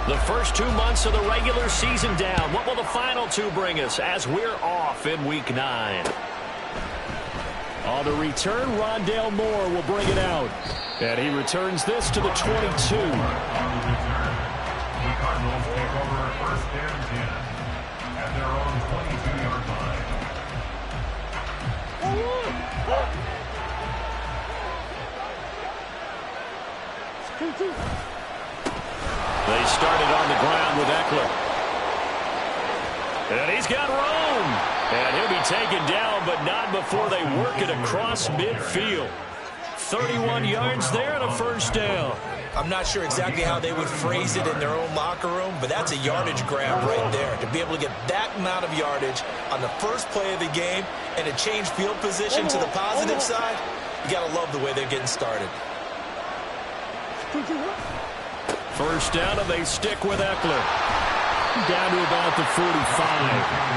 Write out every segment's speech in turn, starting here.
The first 2 months of the regular season down. What will the final two bring us as we're off in Week 9? On the return, Rondale Moore will bring it out. And he returns this to the 22. On the return, the Cardinals take over first and 10 at their own 22-yard line. They started on the ground with Eckler. And he's got room. And he'll be taken down, but not before they work it across midfield. 31 yards there and a first down. I'm not sure exactly how they would phrase it in their own locker room, but that's a yardage grab right there. To be able to get that amount of yardage on the first play of the game and to change field position to the positive side, you got to love the way they're getting started. First down, and they stick with Eckler. Down to about the 45.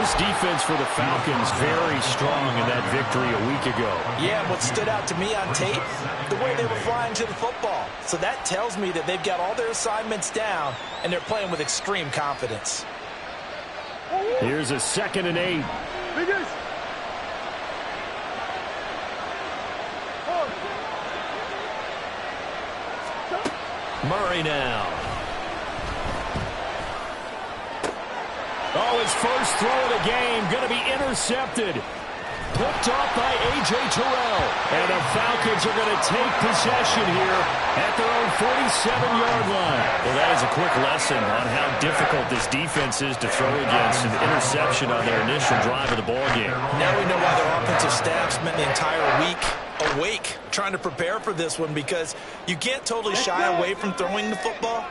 This defense for the Falcons very strong in that victory a week ago. Yeah, what stood out to me on tape, the way they were flying to the football. So that tells me that they've got all their assignments down, and they're playing with extreme confidence. Here's a 2nd and 8. Murray now. Oh, his first throw of the game going to be intercepted. Picked off by A.J. Terrell. And the Falcons are going to take possession here at their own 47-yard line. Well, that is a quick lesson on how difficult this defense is to throw against. An interception on their initial drive of the ballgame. Now we know why their offensive staff spent the entire week awake trying to prepare for this one, because you can't totally shy away from throwing the football.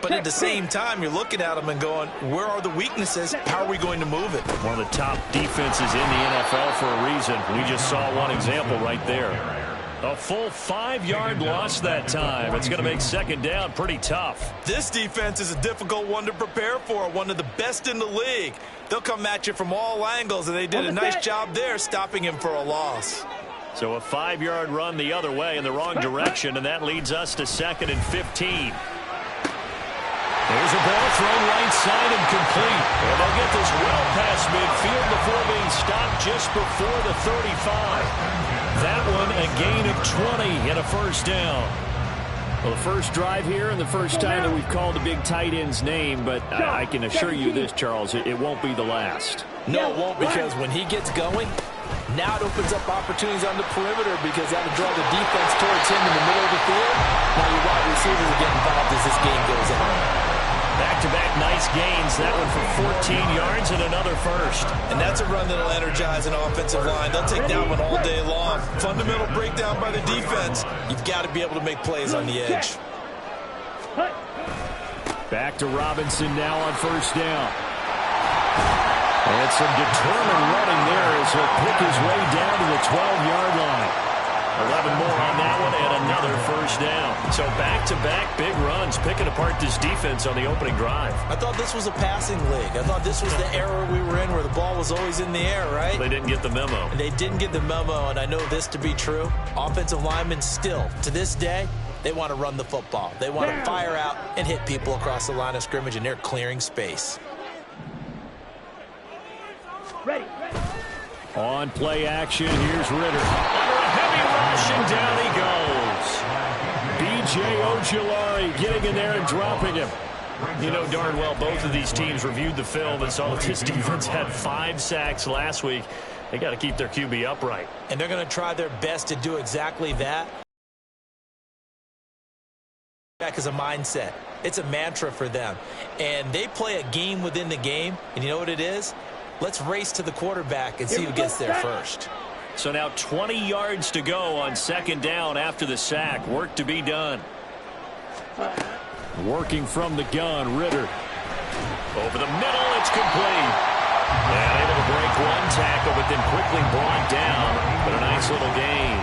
But at the same time, you're looking at them and going, where are the weaknesses? How are we going to move it? One of the top defenses in the NFL for a reason. We just saw one example right there. A full 5-yard loss that time. It's going to make second down pretty tough. This defense is a difficult one to prepare for, one of the best in the league. They'll come at you from all angles, and they did a nice job there stopping him for a loss. So a 5-yard run the other way in the wrong direction, and that leads us to 2nd and 15. There's a ball thrown right side and complete. And they'll get this well past midfield before being stopped just before the 35. That one a gain of 20 and a first down. Well, the first drive here and the first time that we've called the big tight end's name, but I can assure you this, Charles, it won't be the last. No, it won't, because when he gets going, now it opens up opportunities on the perimeter, because that'll draw the defense towards him in the middle of the field. Now your wide receivers will get involved as this game goes on. Back-to-back nice gains. That one for 14 yards and another first. And that's a run that'll energize an offensive line. They'll take that one all day long. Fundamental breakdown by the defense. You've got to be able to make plays on the edge. Back to Robinson now on first down. And some determined running there as he'll pick his way down to the 12-yard line. 11 more on that one and another first down. So back-to-back big runs, picking apart this defense on the opening drive. I thought this was a passing league. I thought this was the era we were in where the ball was always in the air, right? They didn't get the memo. They didn't get the memo, and I know this to be true. Offensive linemen still, to this day, they want to run the football. They want to fire out and hit people across the line of scrimmage, and they're clearing space. Ready. On play action, here's Ritter. Under a heavy rush, and down he goes. B.J. Ojulari getting in there and dropping him. You know darn well both of these teams reviewed the film and saw that this defense had 5 sacks last week. They got to keep their QB upright. And they're going to try their best to do exactly that. Back is a mindset. It's a mantra for them. And they play a game within the game. And you know what it is? Let's race to the quarterback and see who gets there first. So now 20 yards to go on second down after the sack. Work to be done. Working from the gun, Ritter. Over the middle, it's complete. And able to break one tackle, but then quickly brought down. But a nice little gain.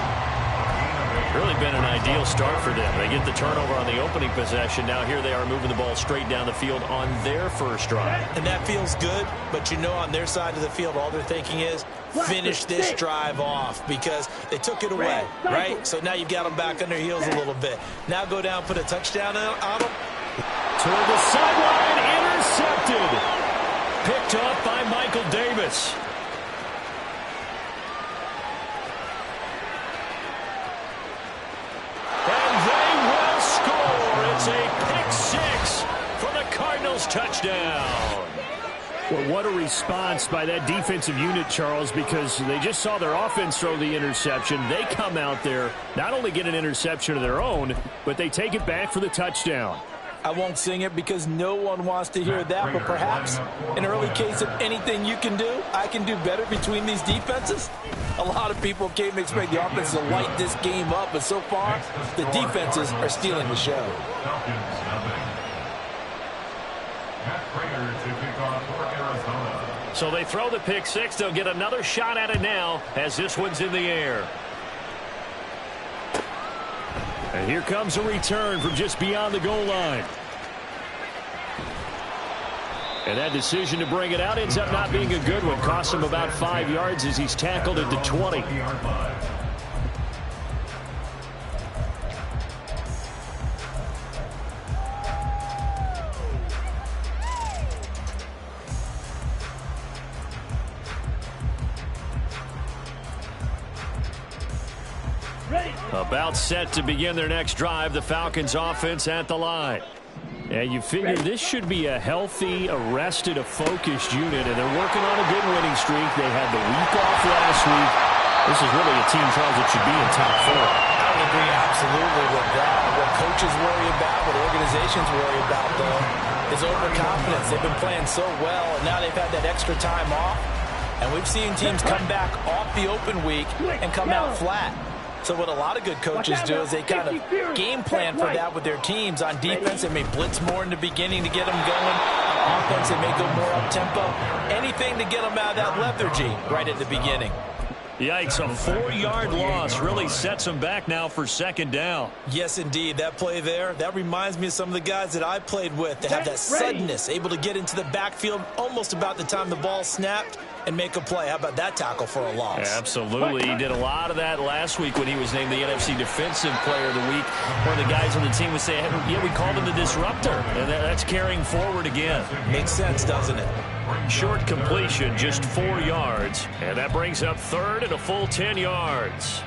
Really been an ideal start for them. They get the turnover on the opening possession. Now here they are moving the ball straight down the field on their first drive. And that feels good, but you know on their side of the field, all they're thinking is finish this drive off because they took it away, right? So now you've got them back on their heels a little bit. Now go down, put a touchdown on them. Toward the sideline, intercepted. Picked up by Michael Davis. It's a pick six for the Cardinals touchdown. Well, what a response by that defensive unit, Charles, because they just saw their offense throw the interception. They come out there, not only get an interception of their own, but they take it back for the touchdown. I won't sing it because no one wants to hear that, but perhaps an early case of anything you can do, I can do better between these defenses. A lot of people came to expect the offense to light this game up, but so far, the defenses are stealing the show. So they throw the pick six. They'll get another shot at it now as this one's in the air. And here comes a return from just beyond the goal line. And that decision to bring it out ends up not being a good one. Costs him about 5 yards as he's tackled at the 20. About set to begin their next drive. The Falcons offense at the line. And you figure this should be a healthy, arrested, a focused unit, and they're working on a good winning streak. They had the week off last week. This is really a team, Charles, that should be in top 4. I would agree absolutely with that. What coaches worry about, what organizations worry about, though, is overconfidence. They've been playing so well, and now they've had that extra time off. And we've seen teams come back off the open week and come out flat. So what a lot of good coaches do is they kind of game plan for that with their teams. On defense, they may blitz more in the beginning to get them going. On offense, they may go more up-tempo. Anything to get them out of that lethargy right at the beginning. Yikes, a 4-yard loss really sets them back now for second down. Yes, indeed. That play there, that reminds me of some of the guys that I played with. They have that suddenness, able to get into the backfield almost about the time the ball snapped and make a play. How about that tackle for a loss? Yeah, absolutely. He did a lot of that last week when he was named the NFC Defensive Player of the Week. One of the guys on the team would say, yeah, we called him the disruptor. And that's carrying forward again. Makes sense, doesn't it? Short completion, just 4 yards. And that brings up third and a full 10 yards.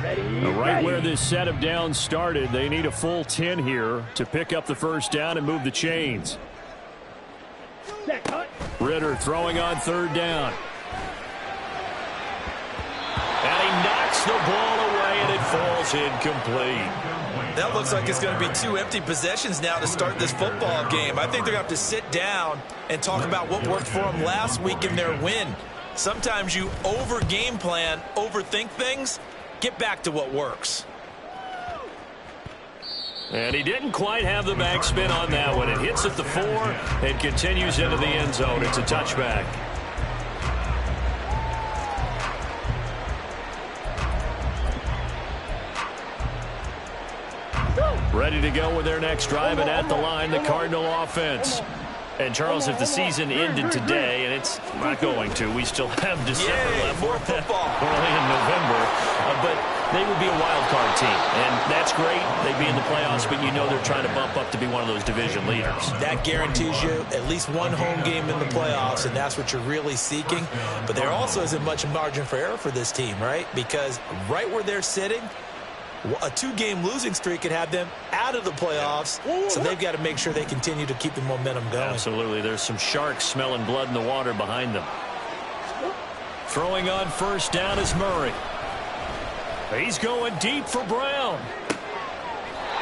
Right where this set of downs started, they need a full 10 here to pick up the first down and move the chains. Ritter throwing on third down. And he knocks the ball away, and it falls incomplete. That looks like it's going to be 2 empty possessions now to start this football game. I think they're going to have to sit down and talk about what worked for them last week in their win. Sometimes you over-game plan, overthink things, get back to what works. And he didn't quite have the backspin on that one. It hits at the 4 and continues into the end zone. It's a touchback. Ready to go with their next drive, and at the line, the Cardinal offense. And, Charles, if the season ended today, and it's not going to, we still have December left. More football. Early in November. But they would be a wild card team, and that's great. They'd be in the playoffs, but you know they're trying to bump up to be one of those division leaders. That guarantees you at least one home game in the playoffs, and that's what you're really seeking. But there also isn't much margin for error for this team, right? Because right where they're sitting, a 2-game losing streak could have them out of the playoffs, so they've got to make sure they continue to keep the momentum going. Absolutely. There's some sharks smelling blood in the water behind them. Throwing on first down is Murray. He's going deep for Brown.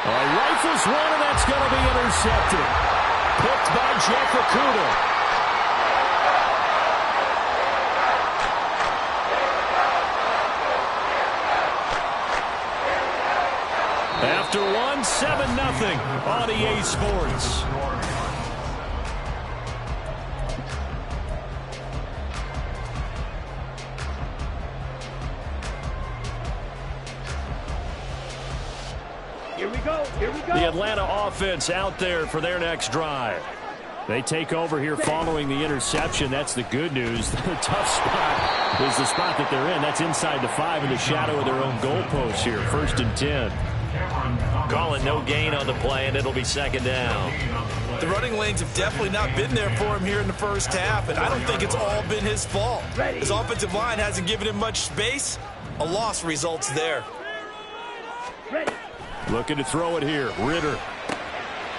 Rifles one, and that's going to be intercepted. Picked by Jeff Okudah. After 7-0 on EA Sports. The Atlanta offense out there for their next drive. They take over here following the interception. That's the good news. The tough spot is the spot that they're in. That's inside the 5 in the shadow of their own goalpost here. 1st and 10. Calling no gain on the play, and it'll be 2nd down. The running lanes have definitely not been there for him here in the first half, and I don't think it's all been his fault. His offensive line hasn't given him much space. A loss results there. Looking to throw it here. Ritter.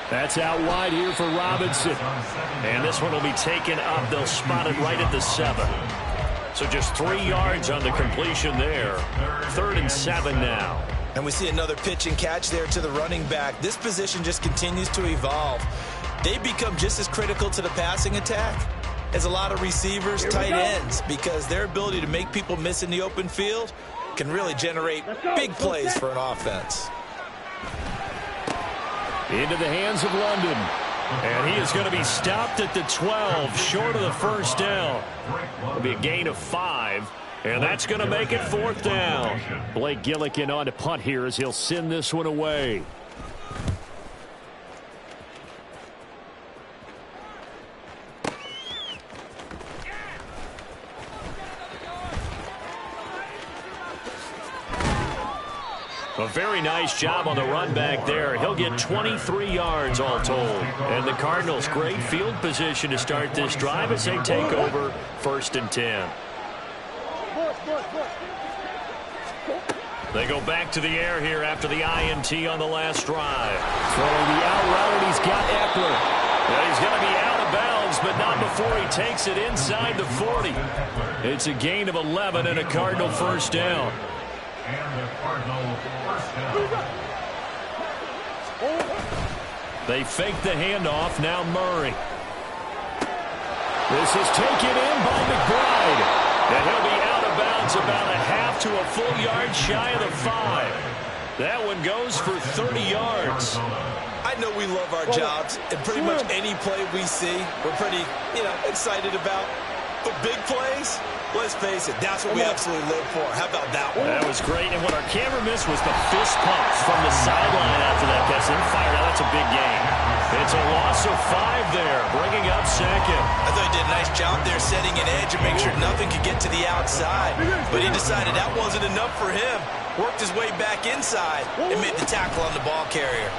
That's out wide here for Robinson. And this one will be taken up. They'll spot it right at the 7. So just 3 yards on the completion there. 3rd and 7 now. And we see another pitch and catch there to the running back. This position just continues to evolve. They become just as critical to the passing attack as a lot of receivers, tight ends, because their ability to make people miss in the open field can really generate big plays for an offense. Into the hands of London. And he is going to be stopped at the 12, short of the 1st down. It'll be a gain of 5, and that's going to make it 4th down. Blake Gillikin on to punt here as he'll send this one away. A very nice job on the run back there. He'll get 23 yards all told. And the Cardinals, great field position to start this drive as they take over 1st and 10. They go back to the air here after the INT on the last drive. Throwing the out route, and he's got Eckler. And he's going to be out of bounds, but not before he takes it inside the 40. It's a gain of 11 and a Cardinal 1st down. And the Cardinal 1st down. They fake the handoff. Now Murray. This is taken in by McBride. And he'll be out of bounds about a half to a full yard shy of the 5. That one goes for 30 yards. I know we love our jobs, and pretty much any play we see, we're pretty, excited about. But big plays, let's face it, that's what we absolutely live for. How about that one? That was great, and what our camera missed was the fist pump from the sideline after that catch. Then fired out. That's a big gain. It's a loss of 5 there, bringing up 2nd. I thought he did a nice job there setting an edge and make sure nothing could get to the outside. But he decided that wasn't enough for him. Worked his way back inside and made the tackle on the ball carrier.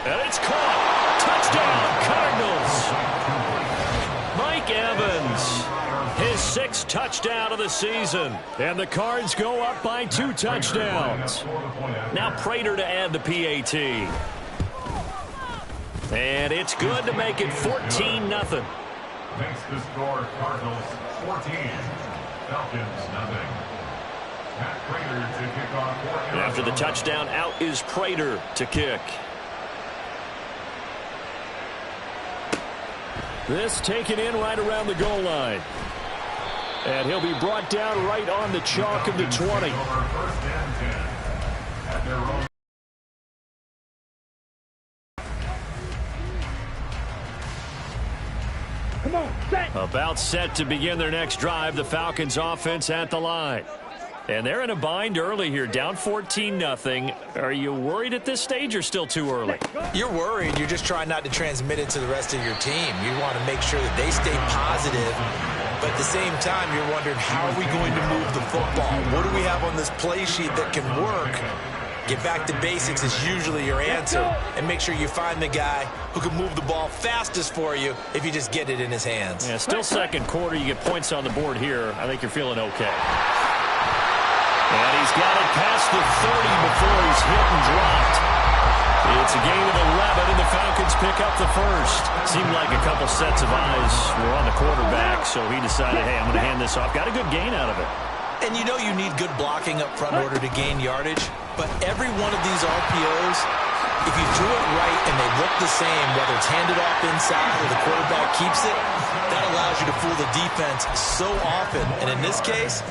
And it's caught. Touchdown, Cardinals. Mike Evans, his 6th touchdown of the season. And the Cards go up by 2 touchdowns. Now Prater to add the PAT. And it's good to make it 14-0. Makes the score Cardinals 14, Falcons 0. Matt Prater to kick off. After the touchdown, out is Prater to kick. This taken in right around the goal line. And he'll be brought down right on the chalk of the 20. First and 10 at their own. About set to begin their next drive, the Falcons offense at the line. And they're in a bind early here, down 14-0. Are you worried at this stage or still too early? You're worried. You're just trying not to transmit it to the rest of your team. You want to make sure that they stay positive. But at the same time, you're wondering, how are we going to move the football? What do we have on this play sheet that can work? Get back to basics is usually your answer. And make sure you find the guy who can move the ball fastest for you if you just get it in his hands. Yeah, still 2nd quarter. You get points on the board here. I think you're feeling okay. And he's got it past the 30 before he's hit and dropped. It's a gain of 11, and the Falcons pick up the 1st. Seemed like a couple sets of eyes were on the quarterback, so he decided, hey, I'm going to hand this off. Got a good gain out of it. And you know you need good blocking up front in order to gain yardage, but every one of these RPOs, if you do it right and they look the same, whether it's handed off inside or the quarterback keeps it, that allows you to fool the defense so often. And in this case,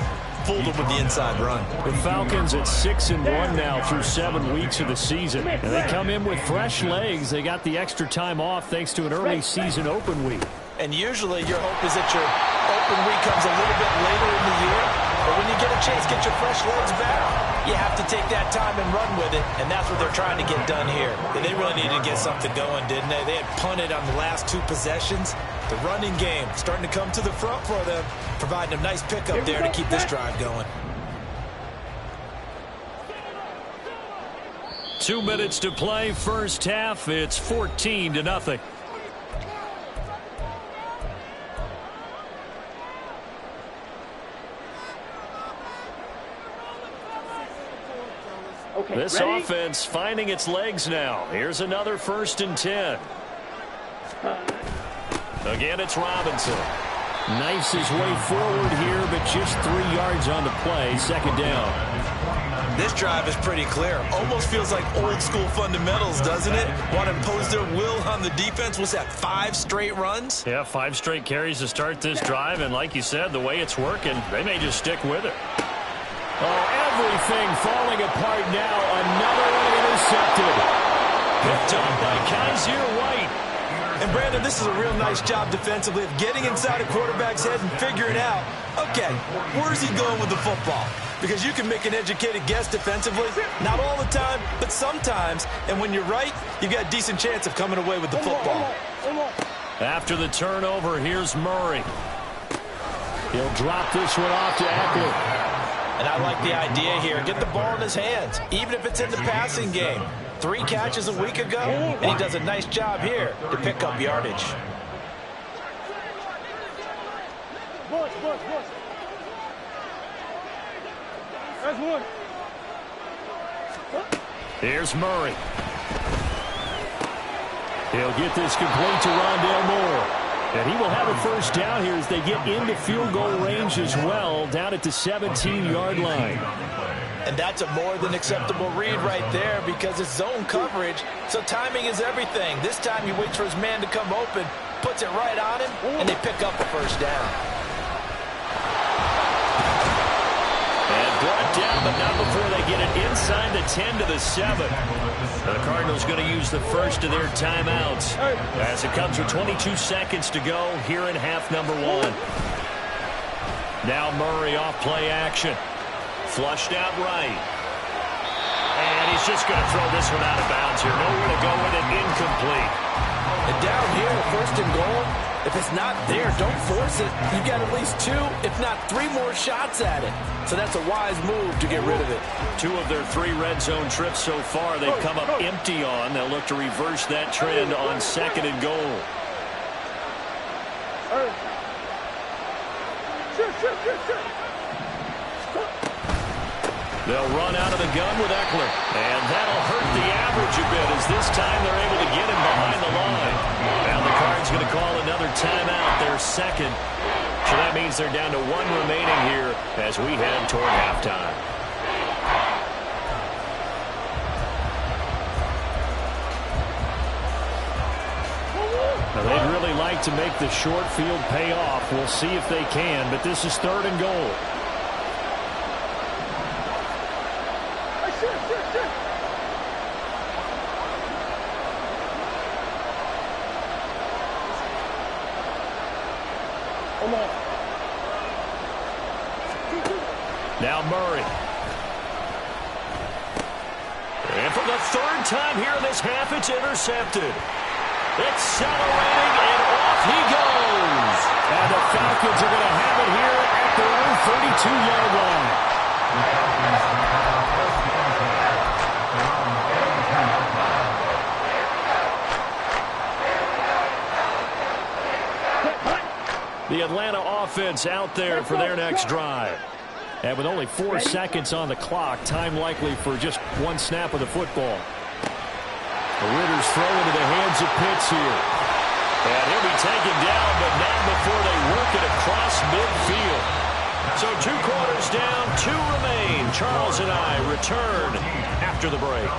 fooled them with the inside run. The Falcons at 6-1 now through 7 weeks of the season. And they come in with fresh legs. They got the extra time off thanks to an early season open week. And usually your hope is that your open week comes a little bit later in the year. But when you get a chance to get your fresh legs back, you have to take that time and run with it, and that's what they're trying to get done here. And they really needed to get something going, didn't they? They had punted on the last 2 possessions. The running game starting to come to the front for them, providing a nice pickup there to keep this drive going. 2 minutes to play, first half. It's 14-0. Okay, this ready? offense finding its legs now. Here's another 1st and 10. Again, it's Robinson. Knifes his way forward here, but just 3 yards on the play. 2nd down. This drive is pretty clear. Almost feels like old school fundamentals, doesn't it? Want to impose their will on the defense. What's that, 5 straight runs? Yeah, 5 straight carries to start this drive, and like you said, the way it's working, they may just stick with it. Oh, everything falling apart now. Another one intercepted. Picked up by Kaiser White. And, Brandon, this is a real nice job defensively of getting inside a quarterback's head and figuring out, okay, where's he going with the football? Because you can make an educated guess defensively. Not all the time, but sometimes. And when you're right, you've got a decent chance of coming away with the football. After the turnover, here's Murray. He'll drop this one off to Eckler. And I like the idea here. Get the ball in his hands, even if it's in the passing game. 3 catches a week ago, and he does a nice job here to pick up yardage. Here's Murray. He'll get this complete to Rondale Moore. And he will have a 1st down here as they get into field goal range as well, down at the 17-yard line. And that's a more than acceptable read right there because it's zone coverage, so timing is everything. This time he waits for his man to come open, puts it right on him, and they pick up a 1st down. And brought down, but not before they get it inside the 10 to the 7. The Cardinals going to use the first of their timeouts as it comes with 22 seconds to go here in half number 1. Now Murray off play action. Flushed out right. And he's just going to throw this one out of bounds here. Nowhere to go with it. Incomplete. And down here, 1st and goal, if it's not there, don't force it. You've got at least 2, if not 3 more shots at it. So that's a wise move to get rid of it. 2 of their 3 red zone trips so far they've come up empty on. They'll look to reverse that trend on 2nd and goal. They'll run out of the gun with Eckler. And that'll hurt the average a bit as this time they're able to get him behind the line. And the Cards going to call another timeout, their 2nd. So that means they're down to 1 remaining here as we head toward halftime. Now they'd really like to make the short field pay off. We'll see if they can, but this is 3rd and goal. Now Murray. And for the 3rd time here in this half, it's intercepted. Accelerating, and off he goes. And the Falcons are going to have it here at their own 32-yard line. The Atlanta offense out there for their next drive. And with only 4 seconds on the clock, time likely for just 1 snap of the football. The Ritter's throw into the hands of Pitts here. And he'll be taken down, but not before they work it across midfield. So 2 quarters down, 2 remain. Charles and I return after the break.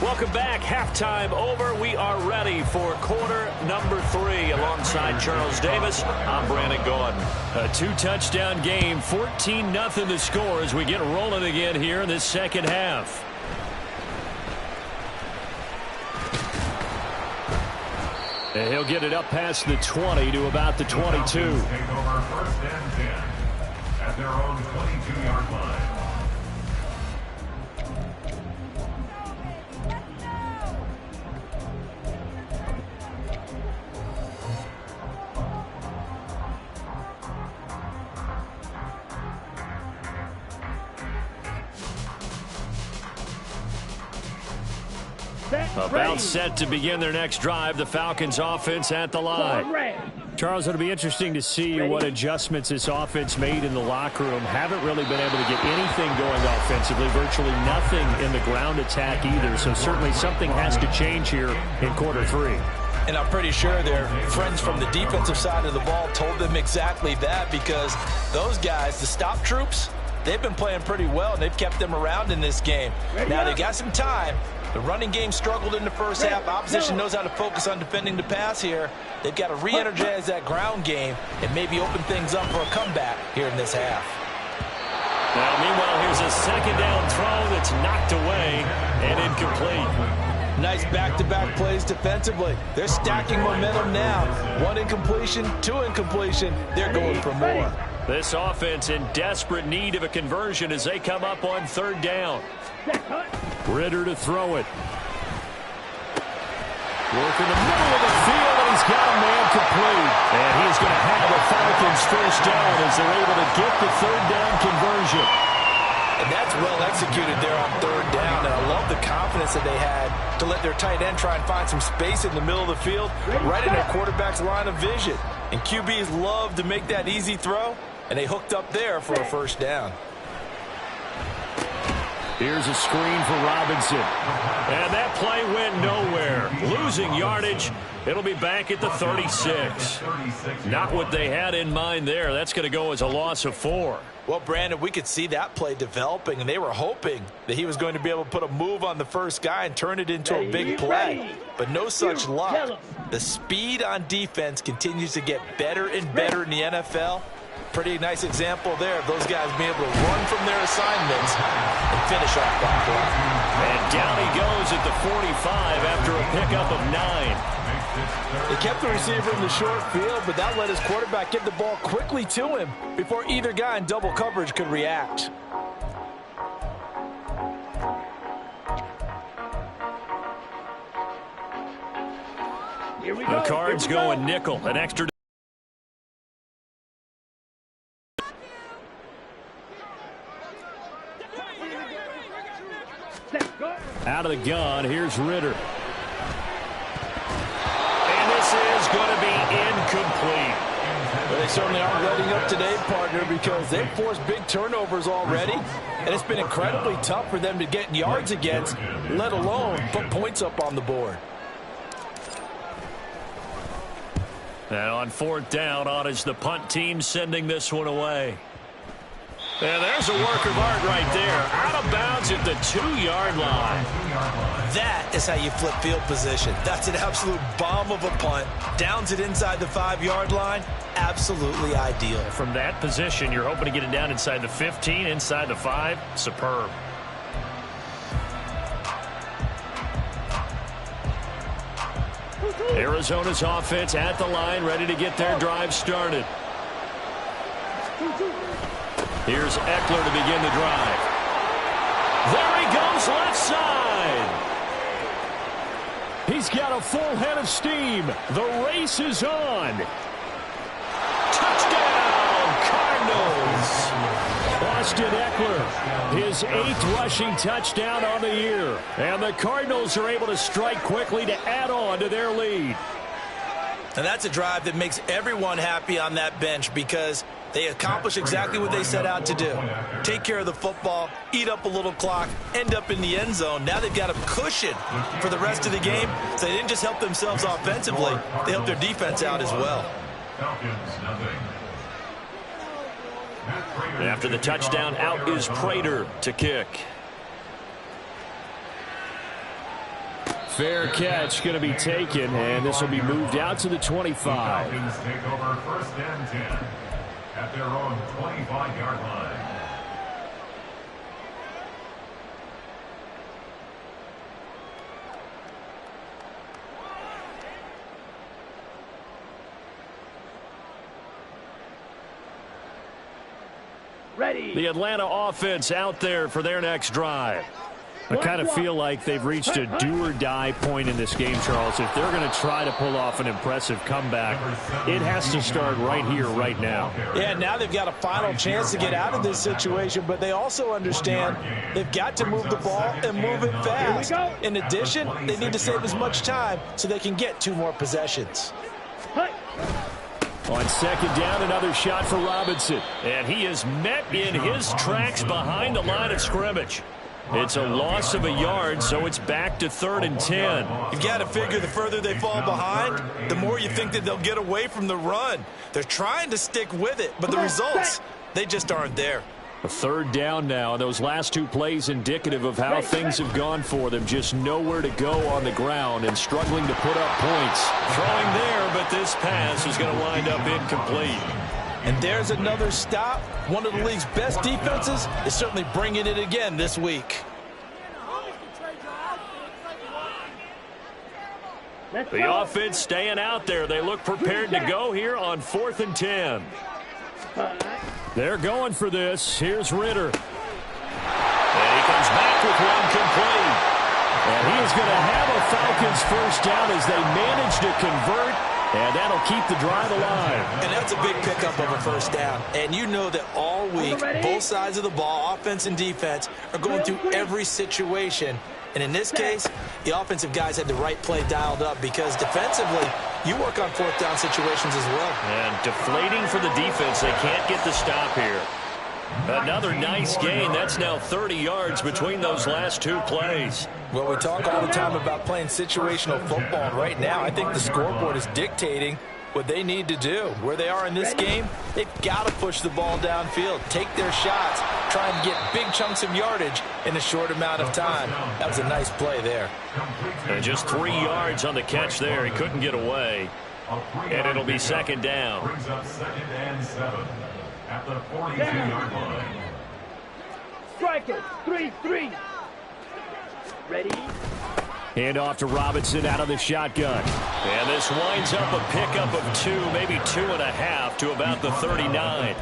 Welcome back. Halftime over. We are ready for quarter number 3 alongside Charles Davis. I'm Brandon Gordon. A 2-touchdown game, 14-0 the score as we get rolling again here in this 2nd half. And he'll get it up past the 20 to about the 22. Take over first and 10 at their own 22-yard line. About set to begin their next drive. The Falcons offense at the line. Charles, it'll be interesting to see what adjustments this offense made in the locker room. Haven't really been able to get anything going offensively. Virtually nothing in the ground attack either. So certainly something has to change here in quarter 3. And I'm pretty sure their friends from the defensive side of the ball told them exactly that, because those guys, the stop troops, they've been playing pretty well, and they've kept them around in this game. Now, they got some time. The running game struggled in the first half. Opposition knows how to focus on defending the pass here. They've got to re-energize that ground game and maybe open things up for a comeback here in this half. Well, meanwhile, here's a second down throw that's knocked away and incomplete. Nice back-to-back plays defensively. They're stacking momentum now. 1 incompletion, 2 incompletion. They're going for more. This offense in desperate need of a conversion as they come up on 3rd down. Ritter to throw it. Work in the middle of the field, and he's got a man complete. And he's going to have the Falcons first down as they're able to get the 3rd down conversion. And that's well executed there on 3rd down, and I love the confidence that they had to let their tight end try and find some space in the middle of the field, right in their quarterback's line of vision. And QBs love to make that easy throw, and they hooked up there for a first down. Here's a screen for Robinson. And that play went nowhere. Losing yardage. It'll be back at the 36. Not what they had in mind there. That's going to go as a loss of 4. Well, Brandon, we could see that play developing, and they were hoping that he was going to be able to put a move on the first guy and turn it into a big play. But no such luck. The speed on defense continues to get better and better in the NFL. Pretty nice example there of those guys being able to run from their assignments and finish off that play. And down he goes at the 45 after a pickup of 9. They kept the receiver in the short field, but that let his quarterback get the ball quickly to him before either guy in double coverage could react. The Cards going nickel, an extra. Out of the gun, here's Ritter. And this is going to be incomplete. Well, they certainly aren't letting up today, partner, because they've forced big turnovers already, and it's been incredibly tough for them to get yards against, let alone put points up on the board. And on 4th down, on is the punt team sending this one away. And there's a work of art right there. Out of bounds at the 2-yard line. That is how you flip field position. That's an absolute bomb of a punt. Downs it inside the 5-yard line. Absolutely ideal. From that position, you're hoping to get it down inside the 15, inside the 5. Superb. Arizona's offense at the line, ready to get their drive started. Here's Eckler to begin the drive. There he goes, left side. He's got a full head of steam. The race is on. Touchdown, Cardinals. Austin Eckler, his 8th rushing touchdown on the year. And the Cardinals are able to strike quickly to add on to their lead. And that's a drive that makes everyone happy on that bench, because they accomplish exactly what they set out to do. Take care of the football, eat up a little clock, end up in the end zone. Now they've got a cushion for the rest of the game. So they didn't just help themselves offensively, they helped their defense out as well. After the touchdown, out is Prater to kick. Fair catch going to be taken, and this will be moved out to the 25. Falcons take over first and 10 at their own 25-yard line. The Atlanta offense out there for their next drive. I kind of feel like they've reached a do-or-die point in this game, Charles. If they're going to try to pull off an impressive comeback, it has to start right here, right now. Yeah, now they've got a final chance to get out of this situation, but they also understand they've got to move the ball and move it fast. In addition, they need to save as much time so they can get 2 more possessions. On second down, another shot for Robinson. And he is met in his tracks behind the line of scrimmage. It's a loss of a yard, so it's back to 3rd and 10. You've got to figure the further they fall behind, the more you think that they'll get away from the run. They're trying to stick with it, but the results, they just aren't there. A 3rd down now. Those last 2 plays indicative of how things have gone for them. Just nowhere to go on the ground and struggling to put up points. Throwing there, but this pass is going to wind up incomplete. And there's another stop. One of the league's best defenses is certainly bringing it again this week. The offense staying out there. They look prepared to go here on 4th and 10. They're going for this. Here's Ritter. And he comes back with one complete. And he is going to have a Falcons first down as they manage to convert. And that'll keep the drive alive. And that's a big pickup of a first down. And you know that all week, both sides of the ball, offense and defense, are going through every situation. And in this case, the offensive guys had the right play dialed up because defensively, you work on 4th down situations as well. And deflating for the defense. They can't get the stop here. Another nice gain. That's now 30 yards between those last 2 plays. Well, we talk all the time about playing situational football. And right now, I think the scoreboard is dictating what they need to do. Where they are in this game, they've got to push the ball downfield, take their shots, try and get big chunks of yardage in a short amount of time. That was a nice play there. And just 3 yards on the catch there. He couldn't get away. And it'll be 2nd down. Brings up 2nd and 7 at the 42-yard line. Strike it. 3-3. Ready? Hand off to Robinson out of the shotgun. And this winds up a pickup of 2, maybe 2.5 to about the 39.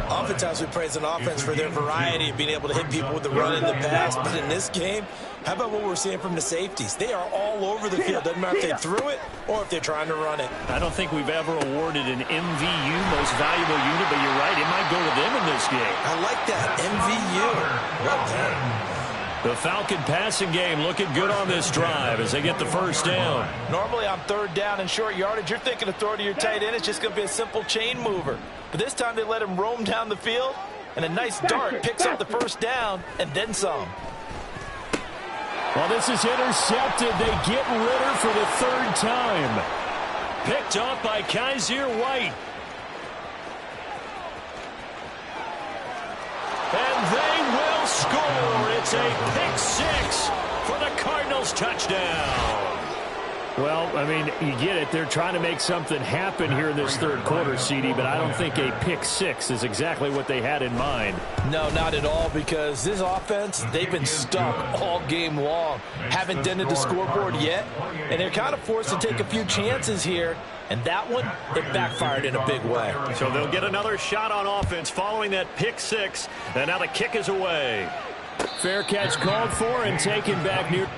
Oftentimes we praise an offense for their variety of being able to hit people with the run and the pass. But in this game, how about what we're seeing from the safeties? They are all over the field. Doesn't matter if they threw it or if they're trying to run it. I don't think we've ever awarded an MVU, most valuable unit, but you're right, it might go to them in this game. I like that, MVU. Well done. The Falcon passing game looking good on this drive as they get the first down. Normally on 3rd down and short yardage, you're thinking of throw to your tight end. It's just going to be a simple chain mover. But this time they let him roam down the field, and a nice dart picks up the first down and then some. Well, this is intercepted. They get Ritter for the 3rd time. Picked up by Kaiser White. And they will score. It's a pick 6 for the Cardinals touchdown. Well, I mean, you get it. They're trying to make something happen here in this 3rd quarter, CD, but I don't think a pick 6 is exactly what they had in mind. No, not at all, because this offense, they've been stuck all game long. Haven't dented the scoreboard yet, and they're kind of forced to take a few chances here. And that one, it backfired in a big way. So they'll get another shot on offense following that pick 6. And now the kick is away. Fair catch called for and taken back near.